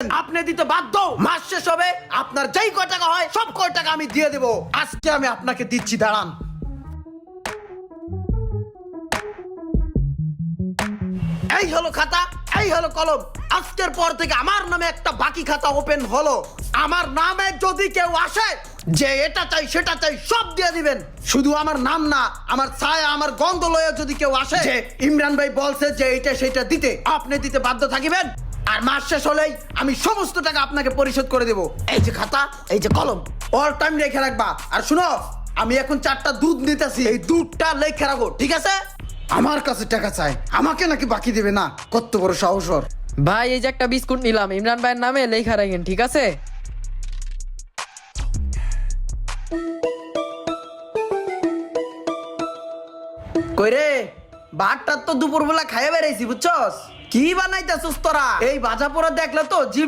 আপনি দিতে বাধ্য। মাস শেষ হবে, আপনার যেই কয় টাকা হয় সব কয় টাকা আমি দিয়ে দেব। আজকে আমি আপনাকে দিচ্ছি, দাঁড়ান। এই হলো খাতা, এই হলো কলম। আজকের পর থেকে আমার নামে একটা বাকি খাতা ওপেন হলো। আমার নামে যদি কেউ আসে যে এটা চাই সেটা চাই সব দিয়ে দিবেন। শুধু আমার নাম না, আমার ছায়া, আমার গন্ধ লয়ে যদি কেউ আসে যে ইমরান ভাই বলছে যে এটা সেটা দিতে, আপনি দিতে বাধ্য থাকিবেন। আর মাস শেষ হলেই আমি সমস্ত টাকা আপনাকে পরিশোধ করে দেব। এই যে খাতা, এই যে কলম, অল টাইম রেখে রাখবা। আর শুনো, আমি এখন 4টা দুধ নিতেছি, এই দুধটা লেখা রাখো, ঠিক আছে? আমার কাছে টাকা চাই, আমাকে নাকি বাকি দিবে না? কত বড় সাহস ওর! ভাই এই যে একটা বিস্কুট নিলাম, ইমরান ভাইয়ের নামে লেখা রাখেন, ঠিক আছে? কইরে, ভাতটা তো দুপুরবেলা খাইয়ে বেড়াইছি, বুঝছস? কি বানাইতেছস তোরা? এই ভাজা পোড়া দেখলে তো জিভ